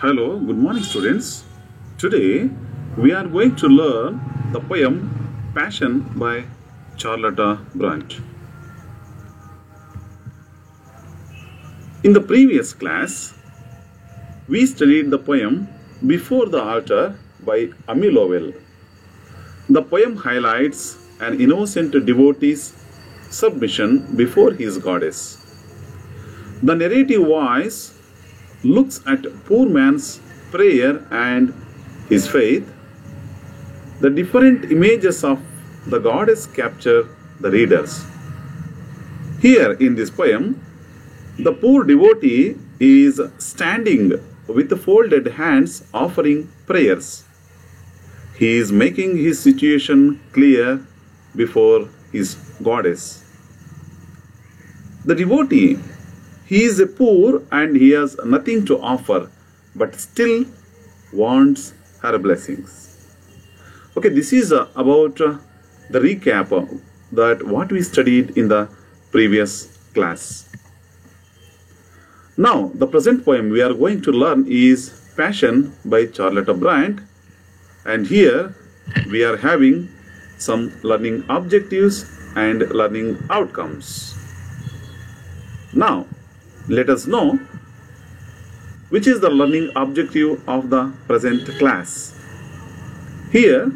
Hello, good morning, students. Today we are going to learn the poem Passion by Charlotte Bront. In the previous class, we studied the poem Before the Altar by Amy Lowell. The poem highlights an innocent devotee's submission before his goddess. The narrative voice looks at poor man's prayer and his faith. The different images of the goddess capture the readers. Here in this poem, the poor devotee is standing with folded hands offering prayers. He is making his situation clear before his goddess. The devotee, he is poor and he has nothing to offer, but still wants her blessings. Okay, this is about the recap that what we studied in the previous class. Now, the present poem we are going to learn is Passion by Charlotte Bront, and here we are having some learning objectives and learning outcomes. Now, let us know which is the learning objective of the present class. Here,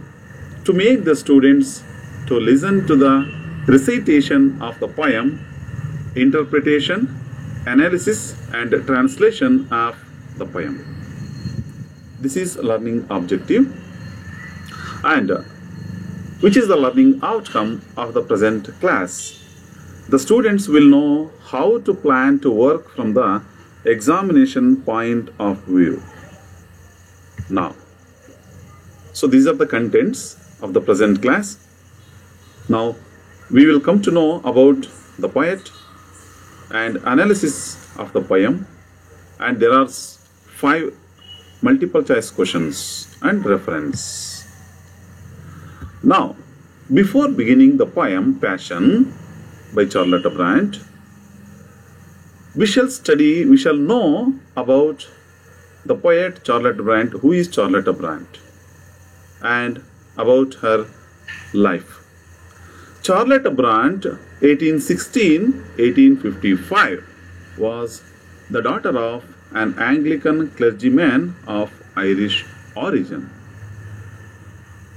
to make the students to listen to the recitation of the poem, interpretation, analysis and translation of the poem. This is learning objective. And which is the learning outcome of the present class? The students will know how to plan to work from the examination point of view. Now, so these are the contents of the present class. Now, we will come to know about the poet and analysis of the poem, and there are 5 multiple choice questions and reference. Now, before beginning the poem Passion by Charlotte Bront, we shall know about the poet Charlotte Bront, who is Charlotte Bront, and about her life. Charlotte Bront, 1816-1855, was the daughter of an Anglican clergyman of Irish origin.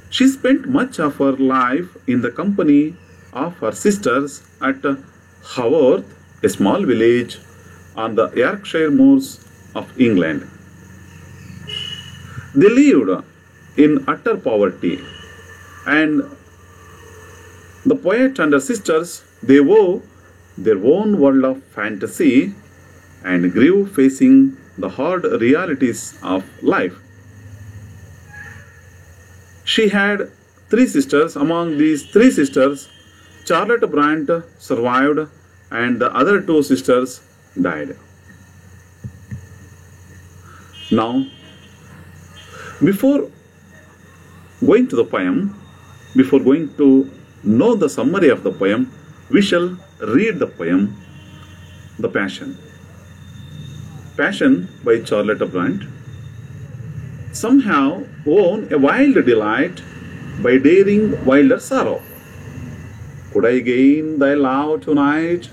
She spent much of her life in the company of her sisters at Haworth, a small village on the Yorkshire moors of England. They lived in utter poverty, and the poet and her sisters, they wove their own world of fantasy and grew facing the hard realities of life. She had 3 sisters. Among these 3 sisters, Charlotte Bront survived and the other 2 sisters died. Now, before going to the poem, before going to know the summary of the poem, we shall read the poem, The Passion. Passion by Charlotte Bront. Somehow own a wild delight by daring wilder sorrow. Could I gain thy love tonight,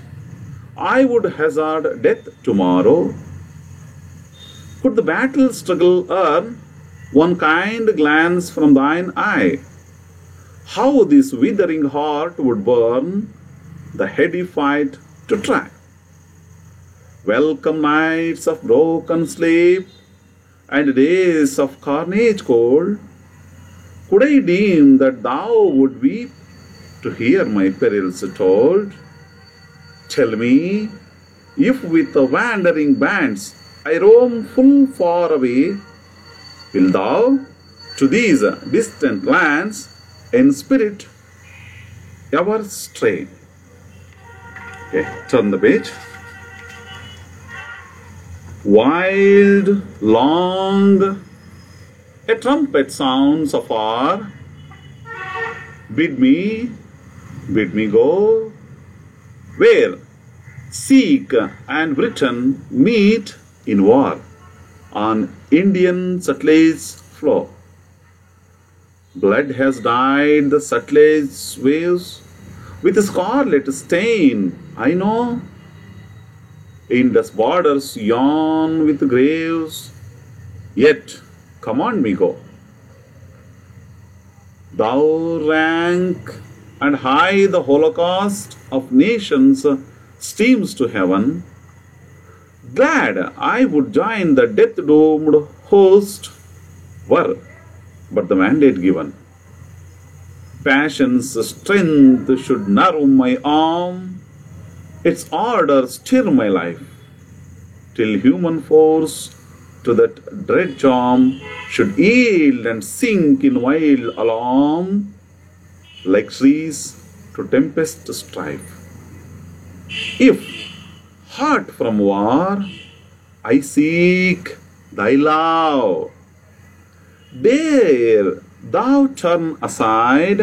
I would hazard death tomorrow. Could the battle struggle earn one kind glance from thine eye, how this withering heart would burn the heady fight to try. Welcome nights of broken sleep and days of carnage cold. Could I deem that thou would weep to hear my perils told? Tell me, if with the wandering bands I roam full far away, will thou to these distant lands in spirit ever stray? Okay, turn the page. Wild, long, a trumpet sounds afar. Bid me go, where Sikh and Briton meet in war. on Indian Sutlej flow. Blood has dyed the Sutlej waves with a scarlet stain, I know. Indus borders yawn with graves, yet command me go. Thou rank and high the holocaust of nations steams to heaven. Glad I would join the death-doomed host, were but the mandate given. Passion's strength should narrow my arm, its order stir my life, till human force to that dread charm should yield and sink in wild alarm, like trees to tempest strife. If, hurt from war, I seek thy love, dare thou turn aside,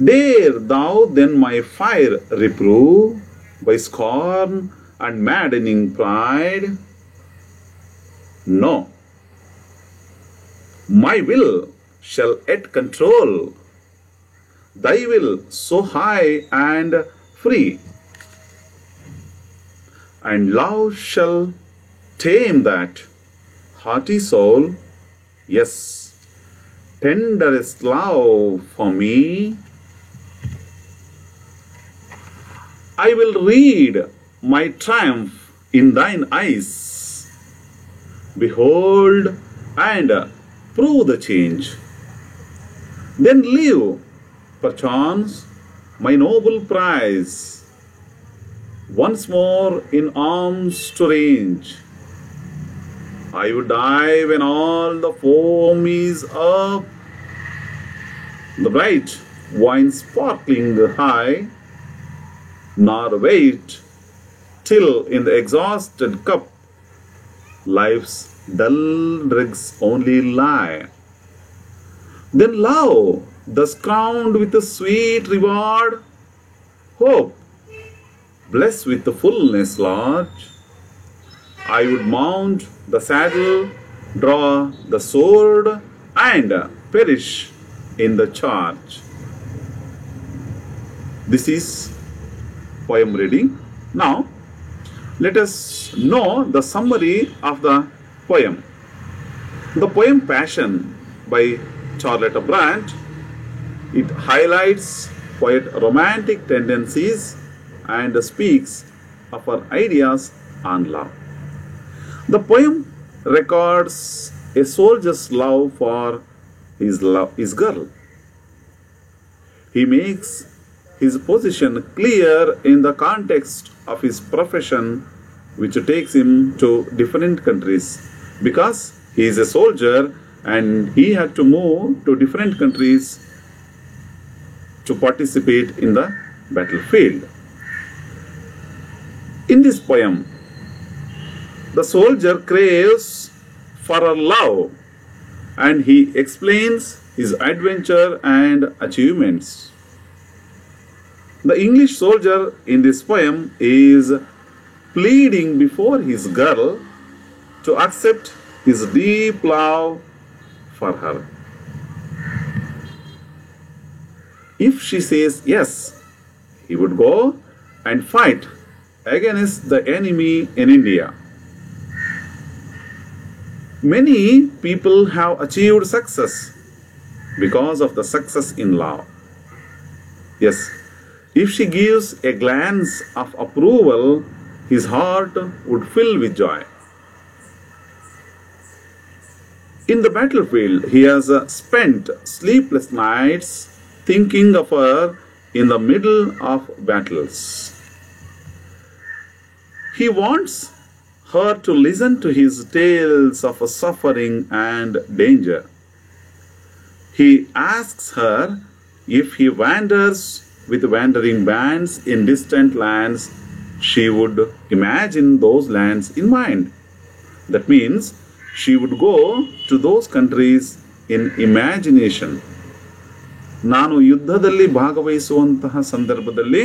dare thou then my fire reprove by scorn and maddening pride? No, my will shall yet control thy will so high and free, and love shall tame that hearty soul, yes, tenderest love for me. I will read my triumph in thine eyes, behold and prove the change. Then leave, perchance, my noble prize once more in arms to range. I would die when all the foam is up, the bright wine sparkling high, nor wait till in the exhausted cup life's dull dregs only lie. Then love, thus crowned with a sweet reward, hope, blessed with the fullness large, I would mount the saddle, draw the sword, and perish in the charge. This is poem reading. Now, let us know the summary of the poem. The poem Passion by Charlotte Brant, it highlights poet's romantic tendencies and speaks of her ideas on love. The poem records a soldier's love for his girl. He makes his position clear in the context of his profession, which takes him to different countries, because he is a soldier and he had to move to different countries to participate in the battlefield. In this poem, the soldier craves for her love and he explains his adventure and achievements. The English soldier in this poem is pleading before his girl to accept his deep love for her. If she says yes, he would go and fight against the enemy in India. Many people have achieved success because of the success in love. Yes, if she gives a glance of approval, his heart would fill with joy. In the battlefield, he has spent sleepless nights thinking of her in the middle of battles. He wants her to listen to his tales of suffering and danger. He asks her if he wanders with wandering bands in distant lands, she would imagine those lands in mind. That means she would go to those countries in imagination. ನಾನು ಯುದ್ಧದಲ್ಲಿ ಭಾಗವಹಿಸುವಂತಹ ಸಂದರ್ಭದಲ್ಲಿ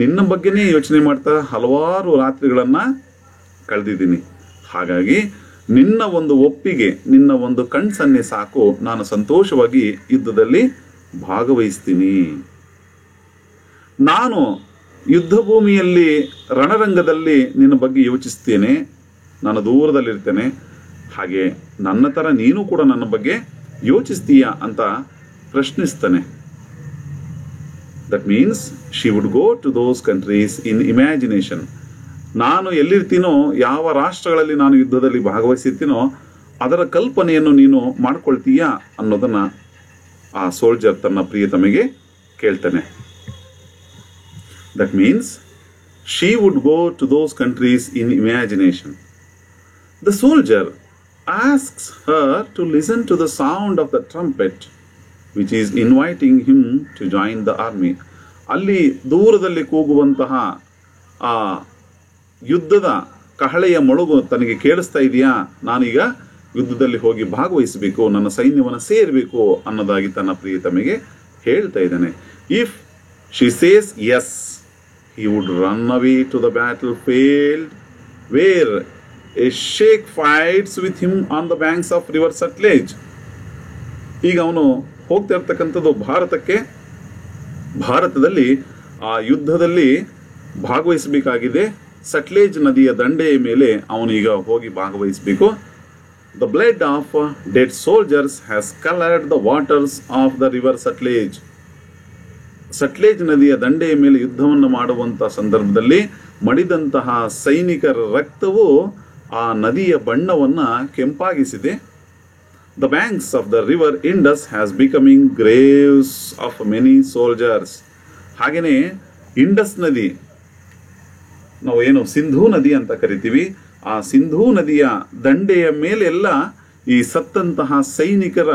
ನಿನ್ನ ಬಗ್ಗೆನೇ ಯೋಚನೆ ಮಾಡ್ತಾ ಹಲವಾರು ರಾತ್ರಿಗಳನ್ನು ಕಳೆದಿದ್ದೀನಿ. ಹಾಗಾಗಿ ನಿನ್ನ ಒಂದು ಒಪ್ಪಿಗೆ, ನಿನ್ನ ಒಂದು ಕಣ್ಸನ್ನೆ ಸಾಕು, ನಾನು ಸಂತೋಷವಾಗಿ ಯುದ್ಧದಲ್ಲಿ ಭಾಗವಹಿಸ್ತೀನಿ. ನಾನು ಯುದ್ಧ ಭೂಮಿಯಲ್ಲಿ, ರಣರಂಗದಲ್ಲಿ ನಿನ್ನ ಬಗ್ಗೆ ಯೋಚಿಸ್ತೇನೆ, ನಾನು ದೂರದಲ್ಲಿರ್ತೇನೆ, ಹಾಗೆ ನನ್ನ ಥರ ನೀನು ಕೂಡ ನನ್ನ ಬಗ್ಗೆ ಯೋಚಿಸ್ತೀಯಾ ಅಂತ ಪ್ರಶ್ನಿಸ್ತಾನೆ. That means she would go to those countries in imagination. ನಾನು ಎಲ್ಲಿರ್ತೀನೋ, ಯಾವ ರಾಷ್ಟ್ರಗಳಲ್ಲಿ ನಾನು ಯುದ್ಧದಲ್ಲಿ ಭಾಗವಹಿಸಿರ್ತೀನೋ ಅದರ ಕಲ್ಪನೆಯನ್ನು ನೀನು ಮಾಡ್ಕೊಳ್ತೀಯಾ ಅನ್ನೋದನ್ನ ಆ ಸೋಲ್ಜರ್ ತನ್ನ ಪ್ರಿಯತಮೆಗೆ ಕೇಳ್ತಾನೆ. That means she would go to those countries in imagination. The soldier asks her to listen to the sound of the trumpet which is inviting him to join the army. ಅಲ್ಲಿ ದೂರದಲ್ಲಿ ಕೂಗುವಂತಹ ಆ ಯುದ್ಧದ ಕಹಳೆಯ ಮೊಳಗು ತನಗೆ ಕೇಳಿಸ್ತಾ ಇದೆಯಾ, ನಾನೀಗ ಯುದ್ಧದಲ್ಲಿ ಹೋಗಿ ಭಾಗವಹಿಸಬೇಕು, ನನ್ನ ಸೈನ್ಯವನ್ನು ಸೇರಬೇಕು ಅನ್ನೋದಾಗಿ ತನ್ನ ಪ್ರಿಯತಮೆಗೆ ಹೇಳ್ತಾ ಇದ್ದಾನೆ. If she says yes, he would run away to the battlefield where a sheikh fights with him on the banks of river Sutlej. ಈಗ ಅವನು ಹೋಗ್ತಾ ಇರ್ತಕ್ಕಂಥದ್ದು ಭಾರತದಲ್ಲಿ ಆ ಯುದ್ಧದಲ್ಲಿ ಭಾಗವಹಿಸಬೇಕಾಗಿದೆ. ಸಟ್ಲೇಜ್ ನದಿಯ ದಂಡೆಯ ಮೇಲೆ ಅವನು ಈಗ ಹೋಗಿ ಭಾಗವಹಿಸಬೇಕು. The blood of dead soldiers has colored the waters of the river Sutlej. Sutlej ನದಿಯ ದಂಡೆಯ ಮೇಲೆ ಯುದ್ಧವನ್ನು ಮಾಡುವಂತ ಸಂದರ್ಭದಲ್ಲಿ ಮಡಿದಂತಹ ಸೈನಿಕರ ರಕ್ತವು ಆ ನದಿಯ ಬಣ್ಣವನ್ನ ಕೆಂಪಾಗಿಸಿದೆ. The banks of the river Indus has becoming graves of many soldiers. ಹಾಗೇನೆ ಇಂಡಸ್ ನದಿ, ನಾವು ಏನು ಸಿಂಧೂ ನದಿ ಅಂತ ಕರಿತೀವಿ, ಆ ಸಿಂಧೂ ನದಿಯ ದಂಡೆಯ ಮೇಲೆಲ್ಲ ಈ ಸತ್ತಂತಹ ಸೈನಿಕರ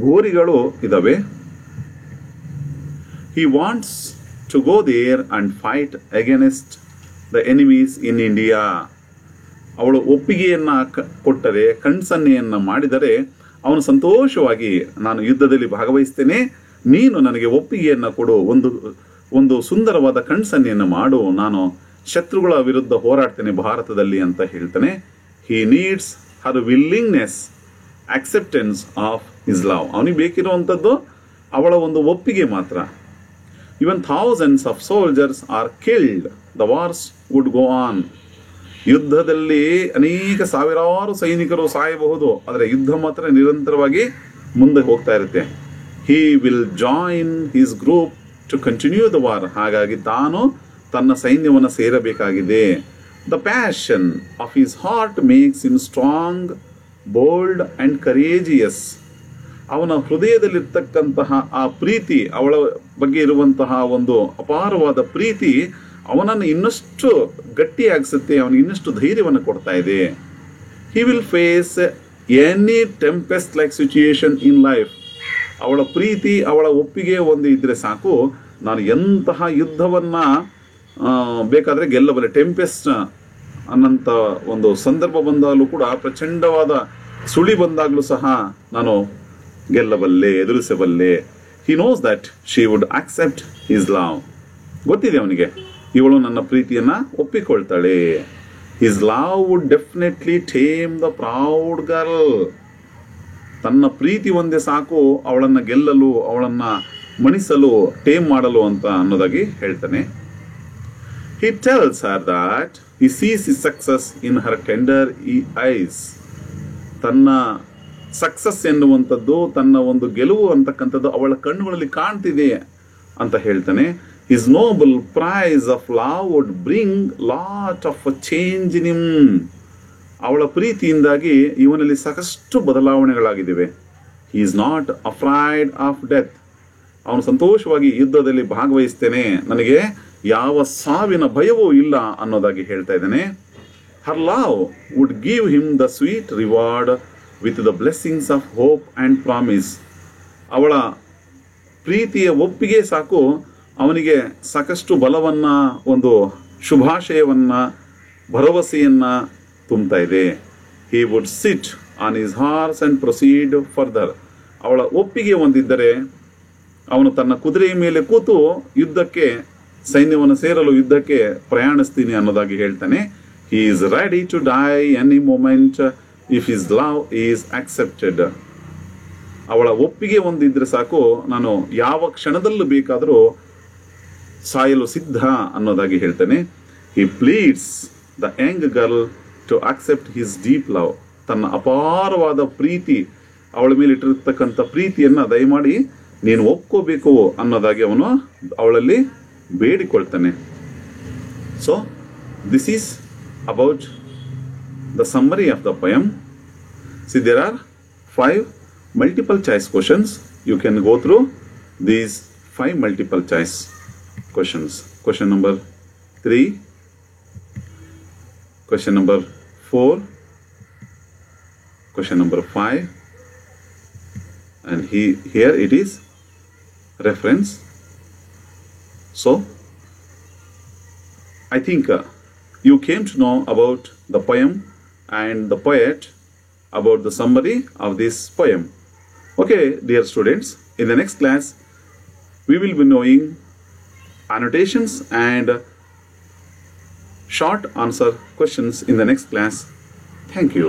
ಗೋರಿಗಳು ಇದಾವೆ. He wants to go there and fight against the enemies in India. ಅವಳು ಒಪ್ಪಿಗೆಯನ್ನ ಕೊಟ್ಟರೆ, ಕಣ್ಸನ್ನೆಯನ್ನ ಮಾಡಿದರೆ ಅವನು ಸಂತೋಷವಾಗಿ ನಾನು ಯುದ್ಧದಲ್ಲಿ ಭಾಗವಹಿಸ್ತೇನೆ, ನೀನು ನನಗೆ ಒಪ್ಪಿಗೆಯನ್ನ ಕೊಡು, ಒಂದು ಸುಂದರವಾದ ಕಣ್ಸನ್ನೆಯನ್ನು ಮಾಡು, ನಾನು ಶತ್ರುಗಳ ವಿರುದ್ಧ ಹೋರಾಡ್ತೇನೆ ಭಾರತದಲ್ಲಿ ಅಂತ ಹೇಳ್ತಾನೆ. He needs her willingness, acceptance of his love. ಅವನಿಗೆ ಬೇಕಿರುವಂಥದ್ದು ಅವಳ ಒಂದು ಒಪ್ಪಿಗೆ ಮಾತ್ರ. Even thousands of soldiers are killed, the wars would go on. ಯುದ್ಧದಲ್ಲಿ ಅನೇಕ ಸಾವಿರಾರು ಸೈನಿಕರು ಸಾಯಬಹುದು, ಆದರೆ ಯುದ್ಧ ಮಾತ್ರ ನಿರಂತರವಾಗಿ ಮುಂದೆ ಹೋಗ್ತಾ ಇರುತ್ತೆ. He will join his group to continue the war. ಹಾಗಾಗಿ ತಾನು ತನ್ನ ಸೈನ್ಯವನ್ನು ಸೇರಬೇಕಾಗಿದೆ. The passion of his heart makes him strong, bold and courageous. ಅವನ ಹೃದಯದಲ್ಲಿರ್ತಕ್ಕಂತಹ ಆ ಪ್ರೀತಿ, ಅವಳ ಬಗ್ಗೆ ಇರುವಂತಹ ಒಂದು ಅಪಾರವಾದ ಪ್ರೀತಿ ಅವನನ್ನು ಇನ್ನಷ್ಟು ಗಟ್ಟಿಯಾಗಿಸುತ್ತೆ, ಅವನಿಗೆ ಇನ್ನಷ್ಟು ಧೈರ್ಯವನ್ನು ಕೊಡ್ತಾ ಇದೆ. He will face any tempest like situation in life. ಅವಳ ಪ್ರೀತಿ, ಅವಳ ಒಪ್ಪಿಗೆ ಒಂದು ಇದ್ರೆ ಸಾಕು, ನಾನು ಎಂತಹ ಯುದ್ಧವನ್ನ ಬೇಕಾದ್ರೆ ಗೆಲ್ಲಬಲ್ಲೆ. ಟೆಂಪೆಸ್ಟ್ ಅನ್ನಂತ ಒಂದು ಸಂದರ್ಭ ಬಂದಾಗಲೂ ಕೂಡ, ಪ್ರಚಂಡವಾದ ಸುಳಿ ಬಂದಾಗಲೂ ಸಹ ನಾನು ಗೆಲ್ಲಬಲ್ಲೆ, ಎದುರಿಸಬಲ್ಲೆ. He knows that she would accept his love. ಗೊತ್ತಿದೆ ಅವನಿಗೆ, ಇವಳು ನನ್ನ ಪ್ರೀತಿಯನ್ನ ಒಪ್ಪಿಕೊಳ್ತಾಳೆ. His love would definitely tame the proud girl. ತನ್ನ ಪ್ರೀತಿ ಒಂದೇ ಸಾಕು ಅವಳನ್ನ ಗೆಲ್ಲಲು, ಅವಳನ್ನ ಮಣಿಸಲು, ಟೇಮ್ ಮಾಡಲು ಅಂತ ಅನ್ನೋದಾಗಿ ಹೇಳ್ತಾನೆ. ಹಿ tells her that he seize his success in Har tender ice. ತನ್ನ ಸಕ್ಸಸ್ ಎನ್ನುವಂಥದ್ದು, ತನ್ನ ಒಂದು ಗೆಲುವು ಅಂತಕ್ಕಂಥದ್ದು ಅವಳ ಕಣ್ಣುಗಳಲ್ಲಿ ಕಾಣ್ತಿದೆ ಅಂತ ಹೇಳ್ತಾನೆ. His noble prize of love would bring lot of a change in him. ಅವಳ ಪ್ರೀತಿಯಿಂದಾಗಿ ಇವನಲ್ಲಿ ಸಾಕಷ್ಟು ಬದಲಾವಣೆಗಳಾಗಿವೆ. He is not afraid of death. ಅವನು ಸಂತೋಷವಾಗಿ ಯುದ್ಧದಲ್ಲಿ ಭಾಗವಹಿಸ್ತೇನೆ, ನನಗೆ ಯಾವ ಸಾವಿನ ಭಯವೂ ಇಲ್ಲ ಅನ್ನೋದಾಗಿ ಹೇಳ್ತಾ ಇದ್ದಾನೆ. Her love would give him the sweet reward with the blessings of hope and promise. ಅವಳ ಪ್ರೀತಿಯ ಒಪ್ಪಿಗೆ ಸಾಕು ಅವನಿಗೆ ಸಾಕಷ್ಟು ಬಲವನ್ನ, ಒಂದು ಶುಭಾಶಯವನ್ನ, ಭರವಸೆಯನ್ನ ತುಂಬುತ್ತಾ ಇದೆ. He would sit on his horse and proceed further. ಅವಳ ಒಪ್ಪಿಗೆ ಒಂದಿದ್ದರೆ ಅವನು ತನ್ನ ಕುದುರೆಯ ಮೇಲೆ ಕೂತು ಯುದ್ಧಕ್ಕೆ, ಸೈನ್ಯವನ್ನು ಸೇರಲು ಯುದ್ಧಕ್ಕೆ ಪ್ರಯಾಣಿಸ್ತೀನಿ ಅನ್ನೋದಾಗಿ ಹೇಳ್ತಾನೆ. He is ready to die any moment if his love is accepted. ಅವಳ ಒಪ್ಪಿಗೆ ಒಂದಿದ್ರೆ ಸಾಕು, ನಾನು ಯಾವ ಕ್ಷಣದಲ್ಲೂ ಬೇಕಾದರೂ ಸಾಯಲು ಸಿದ್ಧ ಅನ್ನೋದಾಗಿ ಹೇಳ್ತೇನೆ. He pleads the young girl to accept his deep love. ತನ್ನ ಅಪಾರವಾದ ಪ್ರೀತಿ, ಅವಳ ಮೇಲೆ ಇಟ್ಟಿರ್ತಕ್ಕಂಥ ಪ್ರೀತಿಯನ್ನ ದಯಮಾಡಿ ನೀನು ಒಪ್ಕೋಬೇಕು ಅನ್ನೋದಾಗಿ ಅವನು ಅವಳಲ್ಲಿ ಬೇಡಿಕೊಳ್ತಾನೆ. So this is about the summary of the poem. See, there are 5 multiple choice questions. You can go through these 5 multiple choice questions. Question number 3, question number 4, question number 5, and here it is reference. So I think you came to know about the poem and the poet, about the summary of this poem. Okay, dear students, in the next class we will be knowing annotations and short answer questions in the next class. Thank you.